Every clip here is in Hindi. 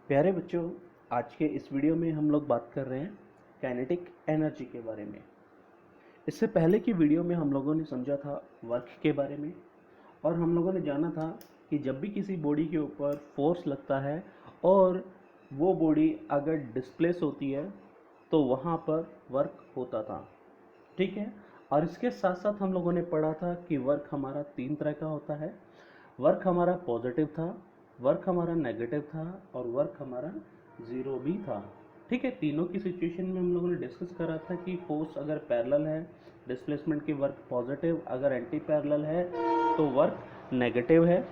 प्यारे बच्चों, आज के इस वीडियो में हम लोग बात कर रहे हैं काइनेटिक एनर्जी के बारे में। इससे पहले की वीडियो में हम लोगों ने समझा था वर्क के बारे में, और हम लोगों ने जाना था कि जब भी किसी बॉडी के ऊपर फोर्स लगता है और वो बॉडी अगर डिस्प्लेस होती है तो वहाँ पर वर्क होता था। ठीक है। और इसके साथ साथ हम लोगों ने पढ़ा था कि वर्क हमारा 3 तरह का होता है। वर्क हमारा पॉजिटिव था, वर्क हमारा नेगेटिव था और वर्क हमारा ज़ीरो भी था। ठीक है। तीनों की सिचुएशन में हम लोगों ने डिस्कस करा था कि फोर्स अगर पैरेलल है डिस्प्लेसमेंट की वर्क पॉजिटिव, अगर एंटी पैरेलल है तो वर्क नेगेटिव है,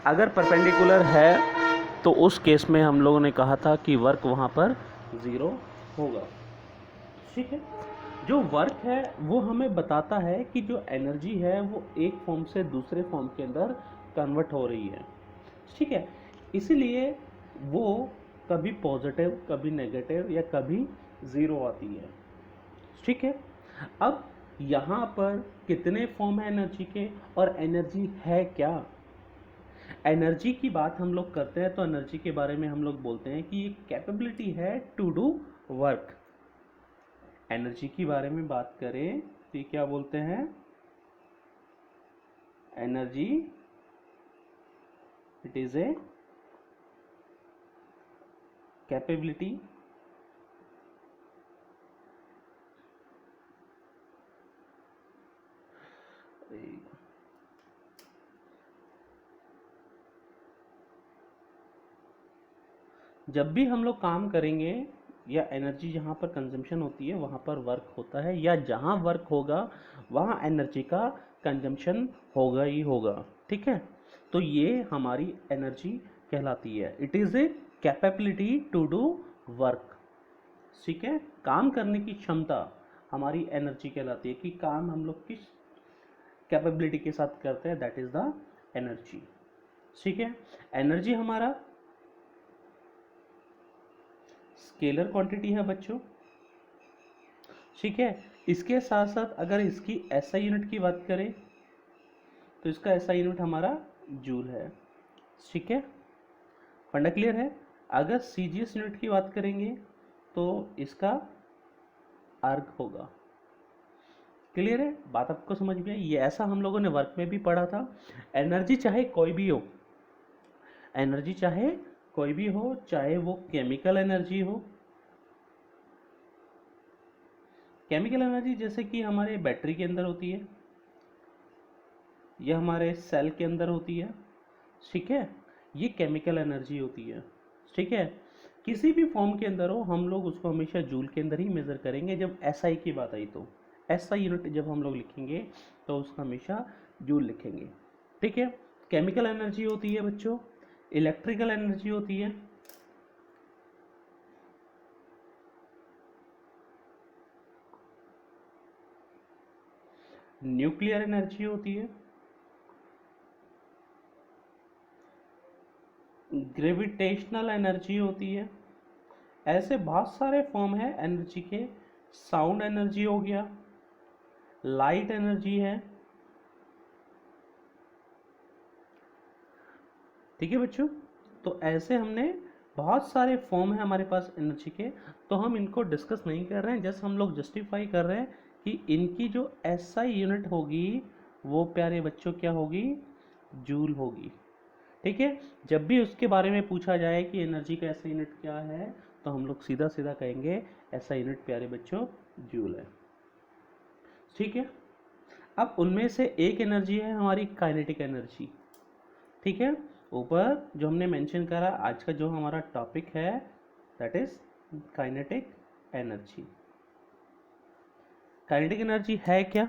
अगर परपेंडिकुलर है तो उस केस में हम लोगों ने कहा था कि वर्क वहाँ पर ज़ीरो होगा। ठीक है। जो वर्क है वो हमें बताता है कि जो एनर्जी है वो एक फॉर्म से दूसरे फॉर्म के अंदर कन्वर्ट हो रही है। ठीक है। इसीलिए वो कभी पॉजिटिव, कभी नेगेटिव या कभी ज़ीरो आती है। ठीक है। अब यहाँ पर कितने फॉर्म है एनर्जी के और एनर्जी है क्या? एनर्जी की बात हम लोग करते हैं तो एनर्जी के बारे में हम लोग बोलते हैं कि ये कैपेबिलिटी है टू डू वर्क। एनर्जी के बारे में बात करें तो ये क्या बोलते हैं? Energy it is a capability जब भी हम लोग काम करेंगे या एनर्जी जहाँ पर कंजम्पशन होती है वहाँ पर वर्क होता है, या जहाँ वर्क होगा वहाँ एनर्जी का कंजम्पशन होगा ही होगा। ठीक है। तो ये हमारी एनर्जी कहलाती है। It is a capability to do work. ठीक है। काम करने की क्षमता हमारी एनर्जी कहलाती है कि काम हम लोग किस कैपेबिलिटी के साथ करते हैं, दैट इज द एनर्जी। ठीक है। एनर्जी हमारा स्केलर क्वांटिटी है बच्चों। ठीक है। इसके साथ साथ अगर इसकी एसआई यूनिट की बात करें तो इसका एसआई यूनिट हमारा जूल है। ठीक है। फंडा क्लियर है। अगर सीजीएस यूनिट की बात करेंगे तो इसका आर्ग होगा। क्लियर है? बात आपको समझ में आई? ये ऐसा हम लोगों ने वर्क में भी पढ़ा था। एनर्जी चाहे कोई भी हो, एनर्जी चाहे कोई भी हो, चाहे वो केमिकल एनर्जी हो, केमिकल एनर्जी जैसे कि हमारे बैटरी के अंदर होती है या हमारे सेल के अंदर होती है। ठीक है। ये केमिकल एनर्जी होती है। ठीक है। किसी भी फॉर्म के अंदर हो हम लोग उसको हमेशा जूल के अंदर ही मेज़र करेंगे। जब एसआई की बात आई तो एसआई यूनिट जब हम लोग लिखेंगे तो उसका हमेशा जूल लिखेंगे। ठीक है। केमिकल एनर्जी होती है बच्चों, इलेक्ट्रिकल एनर्जी होती है, न्यूक्लियर एनर्जी होती है, ग्रेविटेशनल एनर्जी होती है। ऐसे बहुत सारे फॉर्म है एनर्जी के। साउंड एनर्जी हो गया, लाइट एनर्जी है। ठीक है बच्चों। तो ऐसे हमने बहुत सारे फॉर्म है हमारे पास एनर्जी के, तो हम इनको डिस्कस नहीं कर रहे हैं, जस्ट हम लोग जस्टिफाई कर रहे हैं कि इनकी जो एसआई यूनिट होगी वो प्यारे बच्चों क्या होगी? जूल होगी। ठीक है। जब भी उसके बारे में पूछा जाए कि एनर्जी का एसआई यूनिट क्या है तो हम लोग सीधा सीधा कहेंगे एसआई यूनिट प्यारे बच्चों जूल है। ठीक है। अब उनमें से एक एनर्जी है हमारी काइनेटिक एनर्जी। ठीक है। ऊपर जो हमने मेंशन करा, आज का जो हमारा टॉपिक है that is kinetic energy. Kinetic energy है क्या?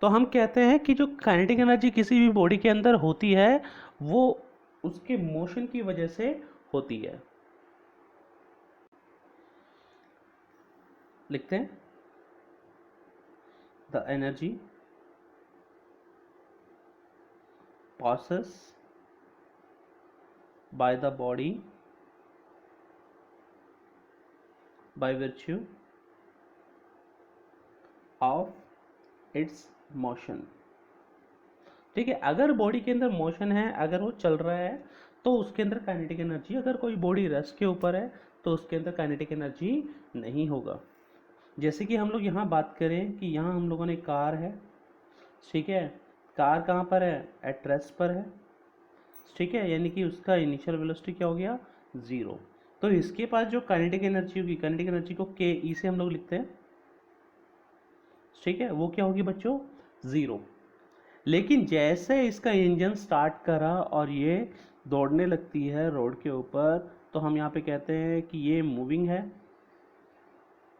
तो हम कहते हैं कि जो काइनेटिक एनर्जी किसी भी बॉडी के अंदर होती है वो उसके मोशन की वजह से होती है। लिखते हैं the energy passes by the body by virtue of its motion। ठीक है। अगर बॉडी के अंदर मोशन है, अगर वो चल रहा है तो उसके अंदर काइनेटिक एनर्जी, अगर कोई बॉडी रेस्ट के ऊपर है तो उसके अंदर काइनेटिक एनर्जी नहीं होगा। जैसे कि हम लोग यहाँ बात करें कि यहाँ हम लोगों ने कार है, ठीक है, कार कहाँ पर है, एट रेस्ट पर है, ठीक है, यानी कि उसका इनिशियल वेलोसिटी क्या हो गया, 0। तो इसके पास जो काइनेटिक एनर्जी होगी, काइनेटिक एनर्जी को के ई से हम लोग लिखते हैं, ठीक है, वो क्या होगी बच्चों, 0। लेकिन जैसे इसका इंजन स्टार्ट करा और ये दौड़ने लगती है रोड के ऊपर, तो हम यहाँ पे कहते हैं कि ये मूविंग है,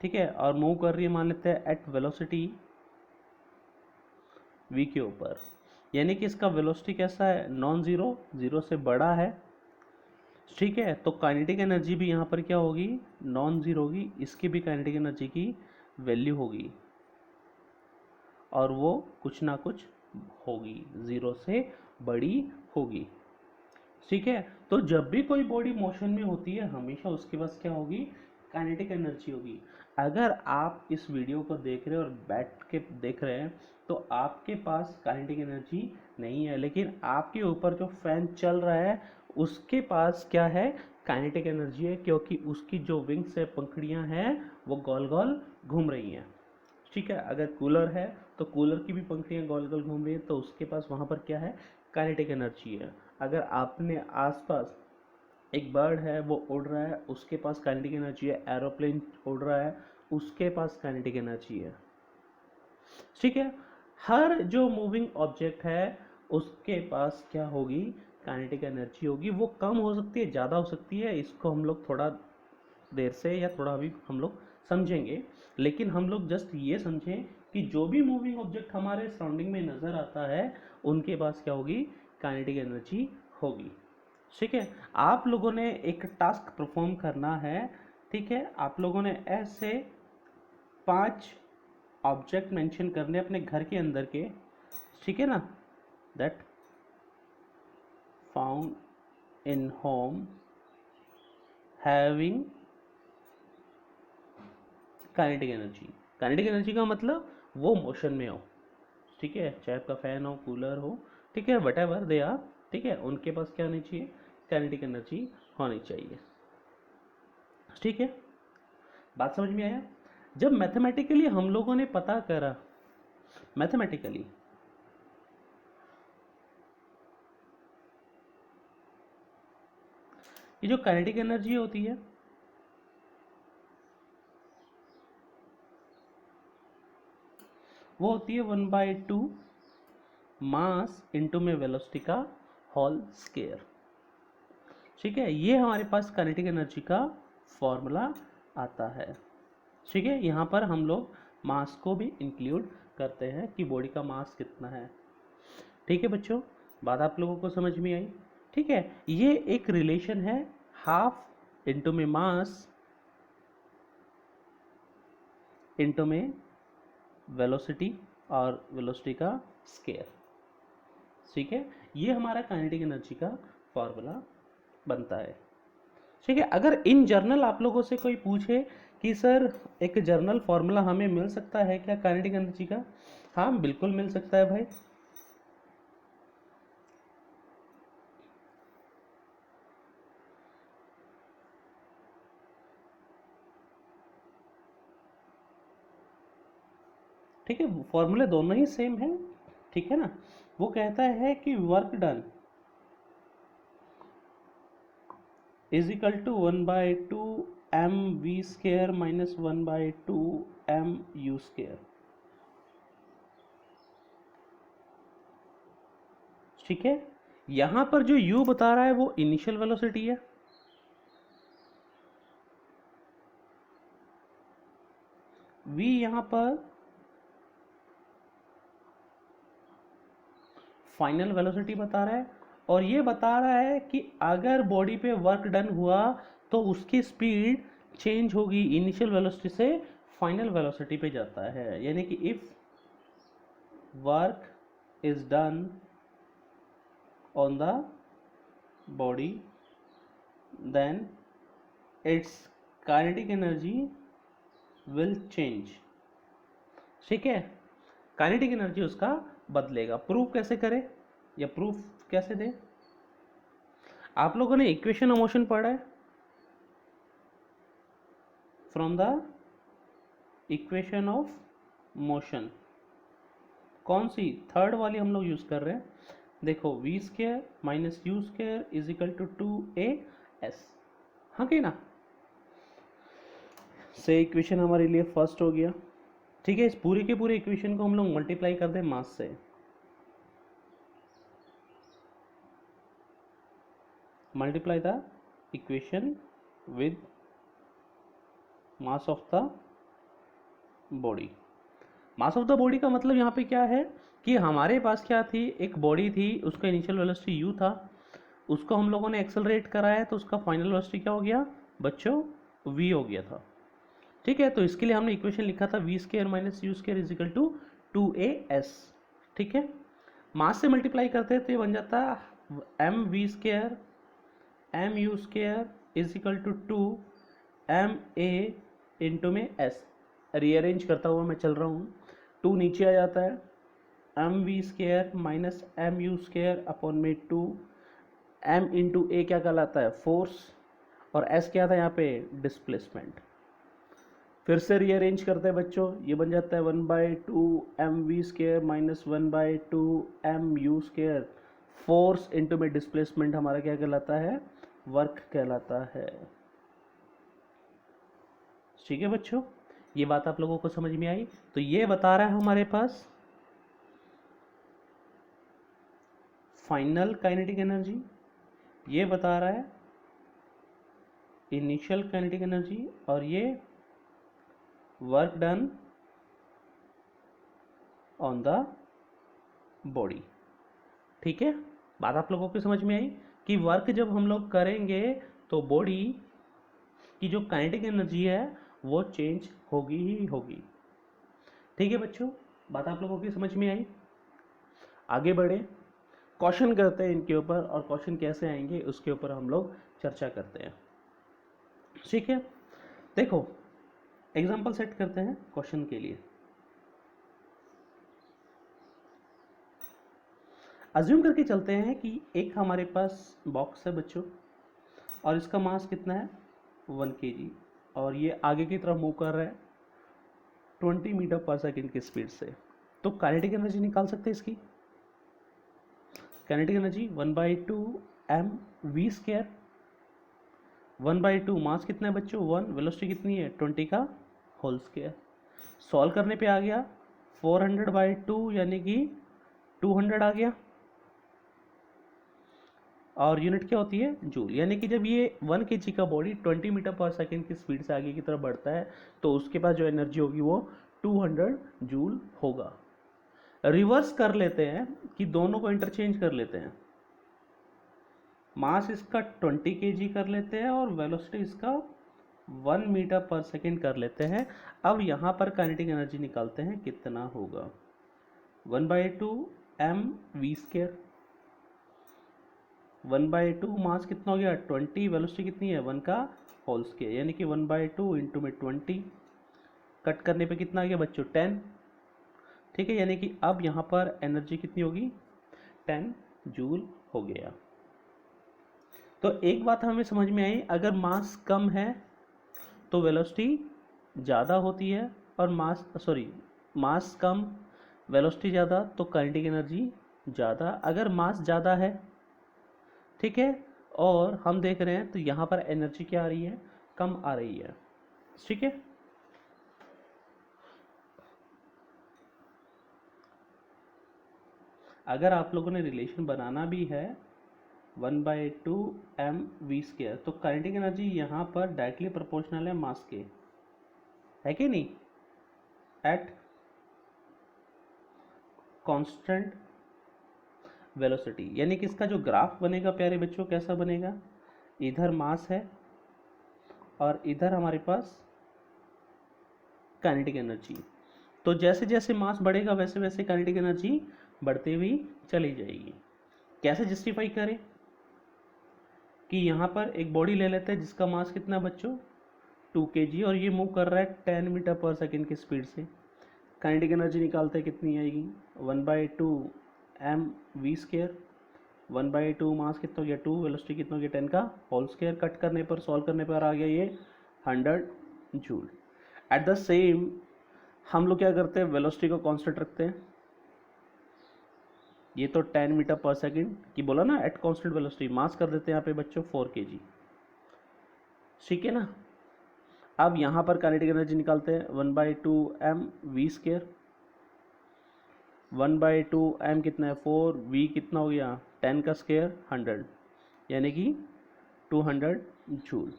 ठीक है, और मूव कर रही है, मान लेते हैं एट वेलोसिटी v के ऊपर, यानी कि इसका वेलोसिटी कैसा है, नॉन जीरो, जीरो से बड़ा है, ठीक है। तो काइनेटिक एनर्जी भी यहाँ पर क्या होगी, नॉन जीरो होगी, इसकी भी काइनेटिक एनर्जी की वैल्यू होगी और वो कुछ ना कुछ होगी, जीरो से बड़ी होगी, ठीक है। तो जब भी कोई बॉडी मोशन में होती है हमेशा उसके पास क्या होगी, काइनेटिक एनर्जी होगी। अगर आप इस वीडियो को देख रहे हैं और बैठ के देख रहे हैं तो आपके पास काइनेटिक एनर्जी नहीं है, लेकिन आपके ऊपर जो फैन चल रहा है उसके पास क्या है, काइनेटिक एनर्जी है, क्योंकि उसकी जो विंग्स है, पंखुड़ियां हैं, वो गोल गोल घूम रही हैं, ठीक है। अगर कूलर है तो कूलर की भी पंखुड़ियां गोल गोल घूम रही है, तो उसके पास वहाँ पर क्या है, काइनेटिक एनर्जी है। अगर आपने आसपास एक बर्ड है वो उड़ रहा है, उसके पास काइनेटिक एनर्जी है, एरोप्लेन उड़ रहा है, उसके पास काइनेटिक एनर्जी है, ठीक है। हर जो मूविंग ऑब्जेक्ट है उसके पास क्या होगी, काइनेटिक एनर्जी होगी। वो कम हो सकती है, ज़्यादा हो सकती है, इसको हम लोग थोड़ा देर से या थोड़ा अभी हम लोग समझेंगे, लेकिन हम लोग जस्ट ये समझें कि जो भी मूविंग ऑब्जेक्ट हमारे सराउंडिंग में नज़र आता है उनके पास क्या होगी, काइनेटिक एनर्जी होगी, ठीक है। आप लोगों ने एक टास्क परफॉर्म करना है, ठीक है, आप लोगों ने ऐसे 5 ऑब्जेक्ट मेंशन करने अपने घर के अंदर के, ठीक है ना, that found in home having kinetic energy. Kinetic energy का मतलब वो मोशन में हो, ठीक है, चाहे आपका फैन हो, कूलर हो, ठीक है, वट एवर दे आर, ठीक है, उनके पास क्या होनी चाहिए, काइनेटिक एनर्जी होनी चाहिए, ठीक है। बात समझ में आया। जब मैथमेटिकली हम लोगों ने पता करा, मैथमेटिकली ये जो काइनेटिक एनर्जी होती है वो होती है 1/2 मास इंटू में वेलोसिटी का होल स्क्वायर, ठीक है। ये हमारे पास काइनेटिक एनर्जी का फॉर्मूला आता है, ठीक है। यहाँ पर हम लोग मास को भी इंक्लूड करते हैं कि बॉडी का मास कितना है, ठीक है बच्चों, बात आप लोगों को समझ में आई, ठीक है। ये एक रिलेशन है, हाफ इंटू में मास इंटू में वेलोसिटी और वेलोसिटी का स्क्वायर, ठीक है। ये हमारा काइनेटिक एनर्जी का फॉर्मूला बनता है, ठीक है। अगर इन जर्नल आप लोगों से कोई पूछे कि सर एक जर्नल फॉर्मूला हमें मिल सकता है क्या काइनेटिक एनर्जी का, हाँ बिल्कुल मिल सकता है भाई। ठीक है, फॉर्मूले दोनों ही सेम है, ठीक है ना। वो कहता है कि work done is equal to 1/2 M V square minus 1/2 M U square, ठीक है। यहां पर जो u बता रहा है वो इनिशियल वेलोसिटी है, v यहां पर फाइनल वेलोसिटी बता रहा है, और ये बता रहा है कि अगर बॉडी पे वर्क डन हुआ तो उसकी स्पीड चेंज होगी, इनिशियल वेलोसिटी से फाइनल वेलोसिटी पे जाता है, यानी कि if work is done on the body then its kinetic energy will change, ठीक है। काइनेटिक एनर्जी उसका बदलेगा। प्रूफ कैसे करें या प्रूफ कैसे दें, आप लोगों ने इक्वेशन ऑफ मोशन पढ़ा है, from the equation of motion, कौन सी, थर्ड वाली हम लोग यूज कर रहे हैं। देखो V square minus U square is equal to 2as, हाँ कि ना, से इक्वेशन हमारे लिए फर्स्ट हो गया। ठीक है, इस पूरे के पूरे इक्वेशन को हम लोग मल्टीप्लाई कर दें मास से, multiply the equation with mass of the body. Mass of the body का मतलब यहाँ पे क्या है कि हमारे पास क्या थी, एक बॉडी थी, उसका इनिशियल वेलोसिटी u था, उसको हम लोगों ने एक्सेलरेट कराया तो उसका फाइनल वेलोसिटी क्या हो गया बच्चों, v हो गया था। ठीक है, तो इसके लिए हमने इक्वेशन लिखा था V square minus U square is equal to 2as। ठीक है, मास से मल्टीप्लाई करते हैं तो ये बन जाता है M V square M U square is equal to 2ma into में s। रीअरेंज करता हुआ मैं चल रहा हूँ, 2 नीचे आ जाता है, M V square minus M U square upon में 2, m इंटू ए क्या कहलाता है फोर्स, और s क्या था यहाँ पे डिस्प्लेसमेंट। फिर से रीअरेंज करते हैं बच्चों, ये बन जाता है 1/2 M V square minus 1/2 M U square, force into में डिस्प्लेसमेंट हमारा क्या कहलाता है, वर्क कहलाता है। ठीक है बच्चों, ये बात आप लोगों को समझ में आई। तो ये बता रहा है हमारे पास फाइनल काइनेटिक एनर्जी, ये बता रहा है इनिशियल काइनेटिक एनर्जी, और ये work done on the body. ठीक है, बात आप लोगों को समझ में आई कि वर्क जब हम लोग करेंगे तो बॉडी की जो काइनेटिक एनर्जी है वो चेंज होगी ही होगी। ठीक है बच्चों, बात आप लोगों की समझ में आई। आगे बढ़े, क्वेश्चन करते हैं इनके ऊपर, और क्वेश्चन कैसे आएंगे उसके ऊपर हम लोग चर्चा करते हैं। ठीक है, देखो एग्जाम्पल सेट करते हैं क्वेश्चन के लिए। अज्यूम करके चलते हैं कि एक हमारे पास बॉक्स है बच्चों, और इसका मास कितना है 1 kg, और ये आगे की तरफ मूव कर रहा है 20 मीटर पर सेकेंड की स्पीड से। तो काइनेटिक एनर्जी निकाल सकते हैं इसकी। Kinetic energy 1/2 M V square, 1/2 mass कितना है बच्चों 1, वेलोसिटी कितनी है 20 का होल स्क्वायर। सॉल्व करने पे आ गया 400/2 यानी कि 200 आ गया, और यूनिट क्या होती है जूल। यानी कि जब ये 1 kg का बॉडी 20 मीटर पर सेकेंड की स्पीड से आगे की तरफ बढ़ता है तो उसके पास जो एनर्जी होगी वो 200 जूल होगा। रिवर्स कर लेते हैं कि दोनों को इंटरचेंज कर लेते हैं, मास इसका 20 kg कर लेते हैं और वेलोसिटी इसका 1 मीटर पर सेकेंड कर लेते हैं। अब यहाँ पर काइनेटिक एनर्जी निकालते हैं कितना होगा, 1/2 एम वी स्क्वायर, 1/2 मास कितना हो गया 20, वेलोसिटी कितनी है 1 का होल स्क्वायर, यानी कि 1/2 इंटू में 20, कट करने पे कितना आ गया बच्चों 10। ठीक है, यानी कि अब यहाँ पर एनर्जी कितनी होगी 10 जूल हो गया। तो एक बात हमें समझ में आई, अगर मास कम है तो वेलोसिटी ज़्यादा होती है, और मास कम वेलोसिटी ज़्यादा तो काइनेटिक एनर्जी ज़्यादा। अगर मास ज़्यादा है, ठीक है, और हम देख रहे हैं तो यहाँ पर एनर्जी क्या आ रही है कम आ रही है। ठीक है, अगर आप लोगों ने रिलेशन बनाना भी है 1/2 एम वी स्क्वायर, तो काइनेटिक एनर्जी यहाँ पर डायरेक्टली प्रोपोर्शनल है मास के, है कि नहीं, एट कांस्टेंट वेलोसिटी। यानी कि इसका जो ग्राफ बनेगा प्यारे बच्चों कैसा बनेगा, इधर मास है और इधर हमारे पास काइनेटिक एनर्जी। तो जैसे जैसे मास बढ़ेगा वैसे वैसे काइनेटिक एनर्जी बढ़ती हुई चली जाएगी। कैसे जस्टिफाई करें कि यहाँ पर एक बॉडी ले लेते हैं जिसका मास कितना है बच्चों 2 kg, और ये मूव कर रहा है 10 मीटर पर सेकेंड की स्पीड से। काइनेटिक एनर्जी निकालते हैं कितनी आएगी 1/2 एम वी स्क्वायर, 1/2 मास कितना हो गया 2, वेलोसिटी कितना हो गया 10 का होल स्क्वायर, कट करने पर सॉल्व करने पर आ गया ये 100 जूल। एट द सेम हम लोग क्या करते हैं, वेलोसिटी को कांस्टेंट रखते हैं, ये तो 10 मीटर पर सेकेंड की बोला ना, एट कांस्टेंट वेलोसिटी मास कर देते हैं यहाँ पे बच्चों 4 kg, ठीक है ना। अब यहाँ पर काइनेटिक एनर्जी निकालते हैं 1/2 m v स्क्वायर, 1/2 m कितना है 4, v कितना हो गया 10 का स्क्वायर 100, यानी कि 200 जूल।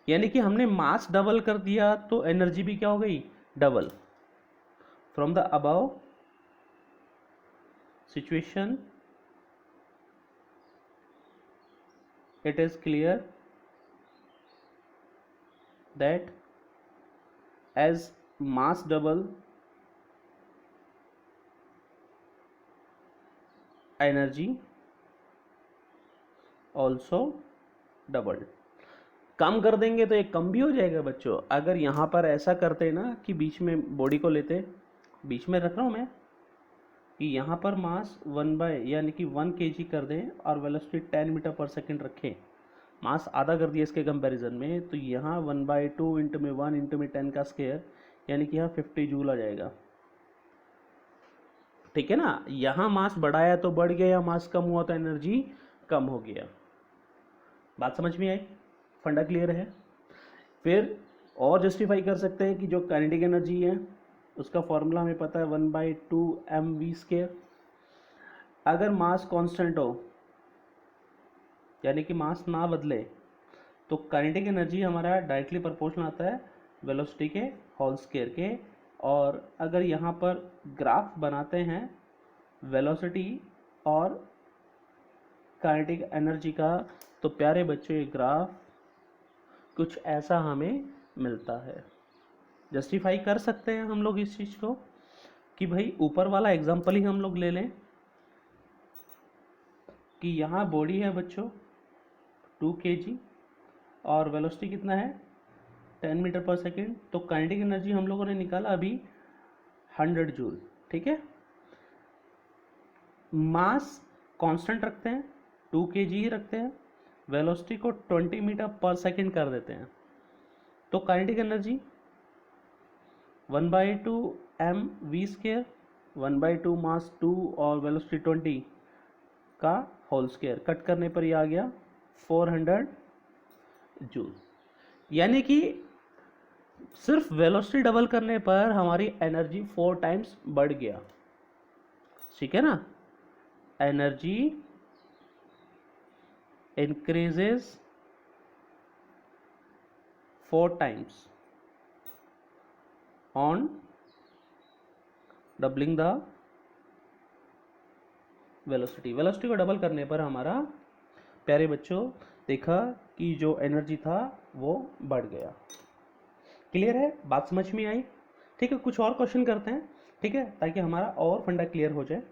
यानी कि हमने मास डबल कर दिया तो एनर्जी भी क्या हो गई double. From the above situation it is clear that as mass double energy also doubled। कम कर देंगे तो ये कम भी हो जाएगा बच्चों। अगर यहाँ पर ऐसा करते ना कि बीच में बॉडी को लेते, बीच में रख रहा हूँ मैं, कि यहाँ पर मास 1 यानी कि 1 kg कर दें और वेलोसिटी 10 मीटर पर सेकेंड रखें, मास आधा कर दिया इसके कंपैरिजन में, तो यहाँ 1/2 इंटू में 1 इंटू में 10 का स्क्वायर, यानी कि यहाँ 50 जूल आ जाएगा, ठीक है ना। यहाँ मास बढ़ाया तो बढ़ गया, मास कम हुआ तो एनर्जी कम हो गया। बात समझ में आई, फंडा क्लियर है। फिर और जस्टिफाई कर सकते हैं कि जो काइनेटिक एनर्जी है उसका फॉर्मूला हमें पता है 1/2 mv स्क्वायर। अगर मास कांस्टेंट हो यानी कि मास ना बदले तो काइनेटिक एनर्जी हमारा डायरेक्टली प्रोपोर्शनल आता है वेलोसिटी के होल स्क्वायर के। और अगर यहाँ पर ग्राफ बनाते हैं वेलोसिटी और काइनेटिक एनर्जी का, तो प्यारे बच्चों ये ग्राफ कुछ ऐसा हमें मिलता है। जस्टिफाई कर सकते हैं हम लोग इस चीज़ को कि भाई ऊपर वाला एग्जांपल ही हम लोग ले लें कि यहाँ बॉडी है बच्चों 2 kg और वेलोसिटी कितना है 10 मीटर पर सेकेंड, तो काइनेटिक एनर्जी हम लोगों ने निकाला अभी 100 जूल, ठीक है। मास कांस्टेंट रखते हैं 2 kg ही रखते हैं, वेलोसिटी को 20 मीटर पर सेकेंड कर देते हैं, तो काइनेटिक एनर्जी 1/2 mv स्क्वायर, 1/2 मास 2 और वेलोसिटी 20 का होल स्क्वायर, कट करने पर ये आ गया 400 जूल। यानी कि सिर्फ वेलोसिटी डबल करने पर हमारी एनर्जी 4 टाइम्स बढ़ गया, ठीक है ना। Energy increases 4 times on doubling the velocity. Velocity को डबल करने पर हमारा प्यारे बच्चों देखा कि जो एनर्जी था वो बढ़ गया। क्लियर है, बात समझ में आई, ठीक है। कुछ और क्वेश्चन करते हैं, ठीक है, ताकि हमारा और फंडा क्लियर हो जाए।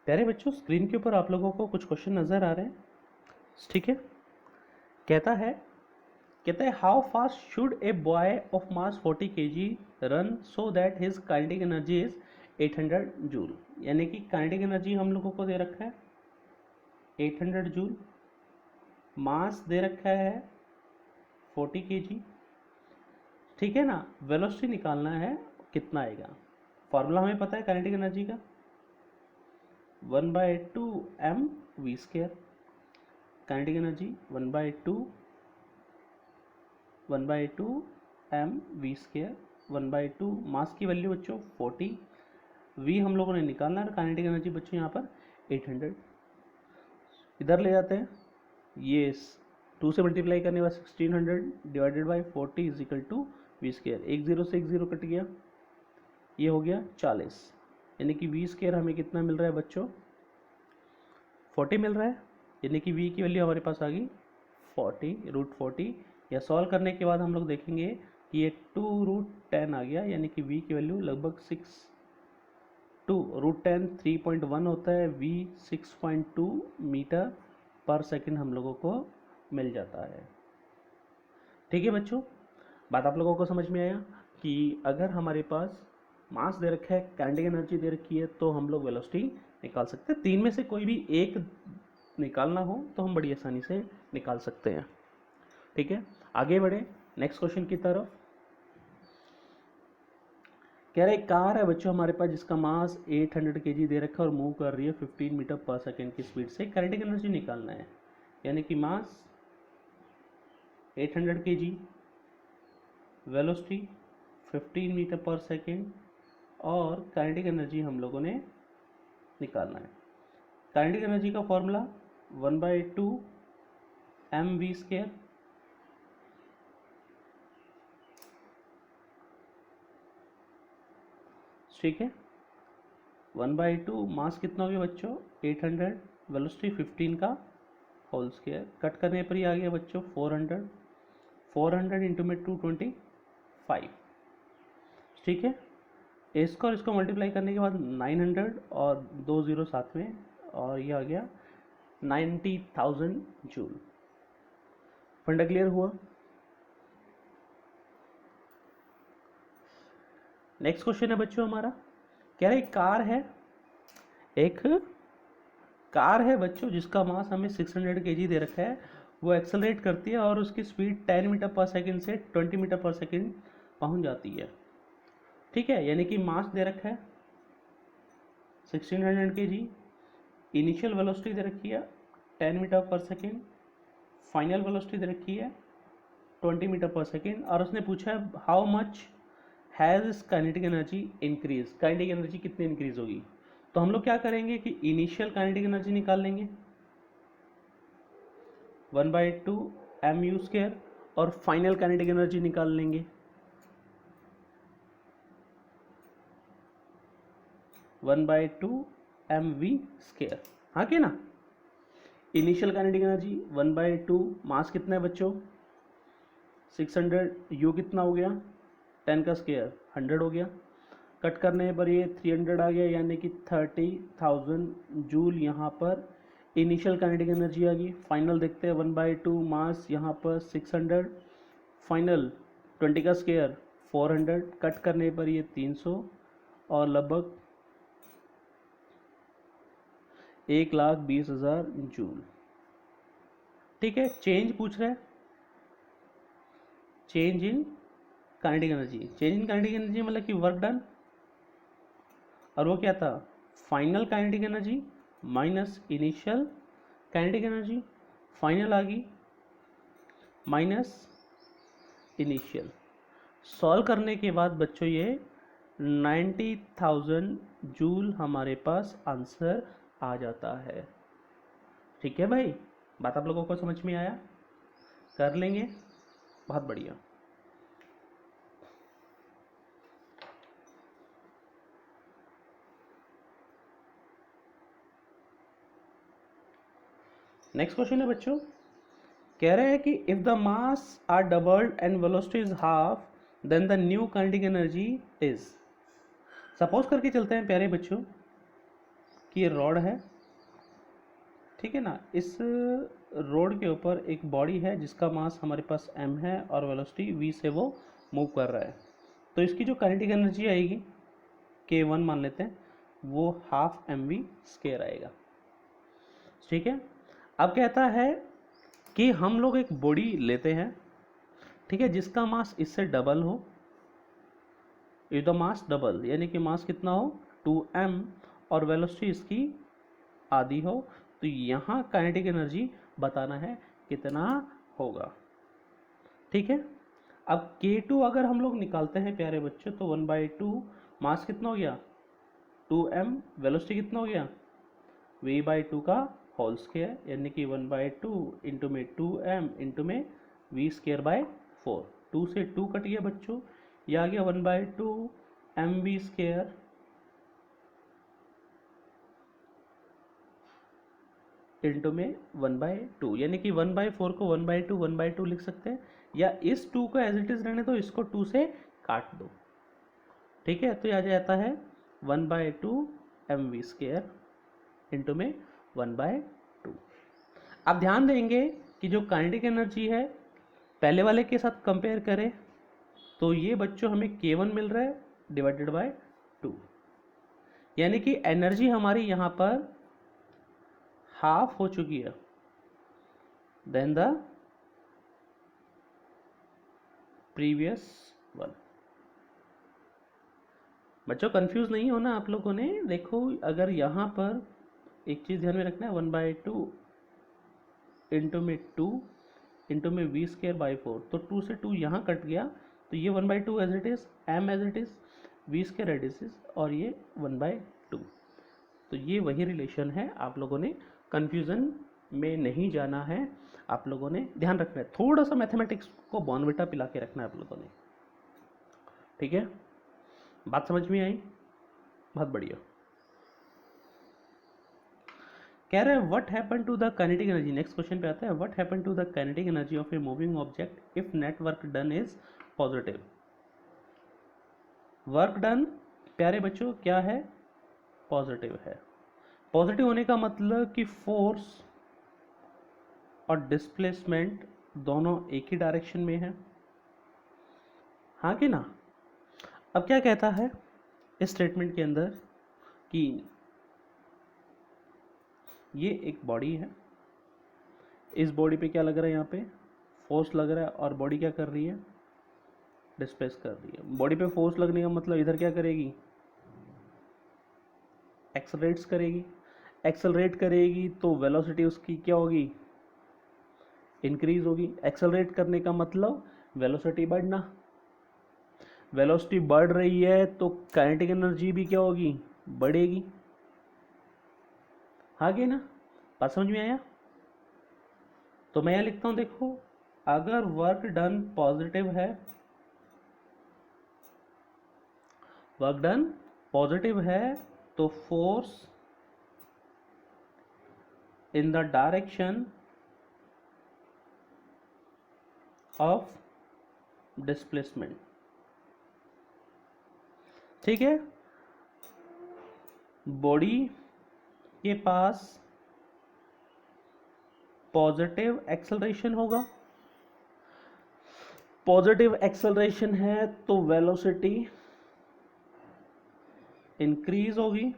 प्यारे बच्चों स्क्रीन के ऊपर आप लोगों को कुछ क्वेश्चन नजर आ रहे हैं, ठीक है। कहता है how fast should a boy of mass 40 kg run so that his kinetic energy is 800 joule. यानी कि काइनेटिक एनर्जी हम लोगों को दे रखा है 800 जूल, मास दे रखा है 40 kg, ठीक है ना। वेलोसिटी निकालना है कितना आएगा, फॉर्मूला हमें पता है काइनेटिक एनर्जी का 1/2 mv square, kinetic energy 1/2 mv square, 1/2 मास की वैल्यू बच्चों 40, v हम लोगों ने निकालना है, काइनेटिक एनर्जी बच्चों यहाँ पर 800। इधर ले जाते हैं, ये 2 से मल्टीप्लाई करने बाद 1600 divided by 40 is equal to V square. एक जीरो से एक जीरो कट गया, ये हो गया 40, यानी कि वी स्क्वायर हमें कितना मिल रहा है बच्चों 40 मिल रहा है, यानी कि v की वैल्यू हमारे पास आ गई 40√40। या सॉल्व करने के बाद हम लोग देखेंगे कि ये 2√10 आ गया, यानी कि v की वैल्यू लगभग √10 3.1 होता है, v 6.2 मीटर पर सेकंड हम लोगों को मिल जाता है। ठीक है बच्चों, बात आप लोगों को समझ में आया कि अगर हमारे पास मास दे रखा है, काइनेटिक एनर्जी दे रखी है, तो हम लोग वेलोसिटी निकाल सकते हैं। तीन में से कोई भी एक निकालना हो तो हम बड़ी आसानी से निकाल सकते हैं। ठीक है, आगे बढ़े नेक्स्ट क्वेश्चन की तरफ। कह रहे कार है बच्चों हमारे पास जिसका मास 800 kg दे रखा है और मूव कर रही है 15 मीटर पर सेकेंड की स्पीड से। काइनेटिक एनर्जी निकालना है, यानी कि मास 800 kg, वेलोसिटी 15 मीटर पर सेकेंड और काइनेटिक एनर्जी हम लोगों ने निकालना है। काइनेटिक एनर्जी का फॉर्मूला 1/2 mv²। ठीक है, 1/2 मास कितना हो गया बच्चों 800, वेलोसिटी 15 का होल स्क्वायर। कट करने पर ही आ गया बच्चों 400 इंटू में 225। ठीक है, इसको और इसको मल्टीप्लाई करने के बाद 900 और 2 0 साथ में, और ये आ गया 90,000 जूल। फंडा क्लियर हुआ। नेक्स्ट क्वेश्चन है बच्चों हमारा, कह रहे एक कार है बच्चों जिसका मास हमें 600 kg दे रखा है। वो एक्सेलरेट करती है और उसकी स्पीड 10 मीटर पर सेकंड से 20 मीटर पर सेकंड पहुंच जाती है। ठीक है, यानी कि मास दे रखा है 1600 kg, इनिशियल वेलोसिटी दे रखी है 10 मीटर पर सेकंड, फाइनल वेलोसिटी दे रखी है 20 मीटर पर सेकंड, और उसने पूछा है how much has kinetic energy increase. Kinetic energy कितनी इंक्रीज होगी। तो हम लोग क्या करेंगे कि इनिशियल काइनेटिक एनर्जी निकाल लेंगे 1/2 mu², और फाइनल काइनेटिक एनर्जी निकाल लेंगे 1/2 mv²। हाँ कि ना, इनिशियल काइनेटिक एनर्जी 1/2, मास कितना है बच्चों 600, u कितना हो गया 10 का स्क्वायर 100 हो गया। कट करने पर ये 300 आ गया, यानी कि 30,000 जूल यहाँ पर इनिशियल काइनेटिक एनर्जी आ गई। फाइनल देखते हैं 1/2 मास यहाँ पर 600, फाइनल 20 का स्क्वायर 400, कट करने पर ये 300 और लगभग 1,20,000 जूल। ठीक है, चेंज पूछ रहे हैं, change in kinetic energy. Change in kinetic energy मतलब कि वर्क डन, और वो क्या था final kinetic energy minus initial kinetic energy. Final आ गई माइनस इनिशियल। सॉल्व करने के बाद बच्चों ये 90,000 जूल हमारे पास आंसर आ जाता है। ठीक है भाई, बात आप लोगों को समझ में आया, कर लेंगे, बहुत बढ़िया। नेक्स्ट क्वेश्चन है बच्चों, कह रहे हैं कि if the mass are doubled and velocity is half then the new kinetic energy is. Suppose करके चलते हैं प्यारे बच्चों कि ये रॉड है, ठीक है ना, इस रोड के ऊपर एक बॉडी है जिसका मास हमारे पास m है और वेलोसिटी v से वो मूव कर रहा है। तो इसकी जो काइनेटिक एनर्जी आएगी k1 मान लेते हैं, वो हाफ mv² आएगा। ठीक है, अब कहता है कि हम लोग एक बॉडी लेते हैं, ठीक है, जिसका मास इससे डबल हो, इफ द मास डबल, यानी कि मास कितना हो 2m और वेलोसिटी इसकी आधी हो, तो यहाँ काइनेटिक एनर्जी बताना है कितना होगा। ठीक है, अब k2 अगर हम लोग निकालते हैं प्यारे बच्चों, तो 1/2 मास कितना हो गया 2m, वेलोसिटी कितना हो गया v/2 का होल स्क्वायर, यानी कि 1/2 इंटू में 2m इंटू में v²/4। 2 से 2 कट गया बच्चों, ये आ गया 1/2 mv² इंटू में 1/2, यानी कि 1/4 को 1/2 लिख सकते हैं, या इस 2 को एज इट इज रहने दो, इसको 2 से काट दो। ठीक है, तो यह आ जाता है 1/2 mv² इंटू में 1/2। आप ध्यान देंगे कि जो काइनेटिक एनर्जी है पहले वाले के साथ कंपेयर करें तो ये बच्चों हमें k1 मिल रहा है डिवाइडेड बाय 2, यानी कि एनर्जी हमारी यहाँ पर हाफ हो चुकी है देन द प्रीवियस वन। बच्चों कंफ्यूज नहीं होना आप लोगों ने। देखो अगर यहाँ पर एक चीज़ ध्यान में रखना है 1/2 इंटू में 2 इंटू में v²/4, तो 2 से 2 यहाँ कट गया तो ये 1/2 as it is, m as it is, v² as it is और ये 1/2। तो ये वही रिलेशन है, आप लोगों ने कन्फ्यूज़न में नहीं जाना है, आप लोगों ने ध्यान रखना है। थोड़ा सा मैथमेटिक्स को बॉर्नविटा पिला के रखना है आप लोगों ने, ठीक है। बात समझ में आई? बहुत बढ़िया। कह रहे हैं what happen to the kinetic energy, next question पे आता है, what happen to the kinetic energy of a moving object if net work done is positive. Work done प्यारे बच्चों क्या है? पॉजिटिव है। पॉजिटिव होने का मतलब कि फोर्स और डिस्प्लेसमेंट दोनों एक ही डायरेक्शन में है, हाँ कि ना। अब क्या कहता है इस स्टेटमेंट के अंदर कि ये एक बॉडी है, इस बॉडी पे क्या लग रहा है, यहाँ पे फोर्स लग रहा है और बॉडी क्या कर रही है? डिस्प्लेस कर रही है। बॉडी पे फोर्स लगने का मतलब इधर क्या करेगी? एक्सेलरेट्स करेगी। एक्सेलरेट करेगी तो वेलोसिटी उसकी क्या होगी? इंक्रीज होगी। एक्सेलरेट करने का मतलब वेलोसिटी बढ़ना। वेलोसिटी बढ़ रही है तो काइनेटिक एनर्जी भी क्या होगी? बढ़ेगी, आगे ना। बात समझ में आया? तो मैं यहाँ लिखता हूँ, देखो अगर वर्क डन पॉजिटिव है, वर्क डन पॉजिटिव है तो force in the direction of displacement, ठीक है। बॉडी के पास पॉजिटिव एक्सेलरेशन होगा, पॉजिटिव एक्सेलरेशन है तो वेलोसिटी इंक्रीज होगी।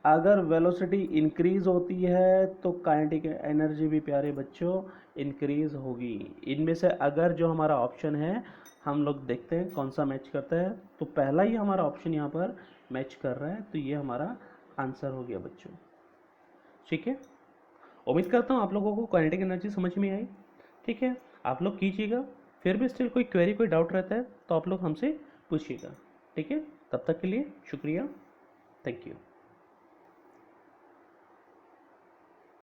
अगर वेलोसिटी इंक्रीज होती है तो काइनेटिक एनर्जी भी प्यारे बच्चों इंक्रीज होगी। इनमें से अगर जो हमारा ऑप्शन है हम लोग देखते हैं कौन सा मैच करता है, तो पहला ही हमारा ऑप्शन यहाँ पर मैच कर रहा है, तो ये हमारा आंसर हो गया बच्चों, ठीक है। उम्मीद करता हूँ आप लोगों को काइनेटिक एनर्जी समझ में आई, ठीक है। आप लोग कीजिएगा, फिर भी स्टिल कोई क्वेरी कोई डाउट रहता है तो आप लोग हमसे पूछिएगा, ठीक है। तब तक के लिए शुक्रिया, थैंक यू।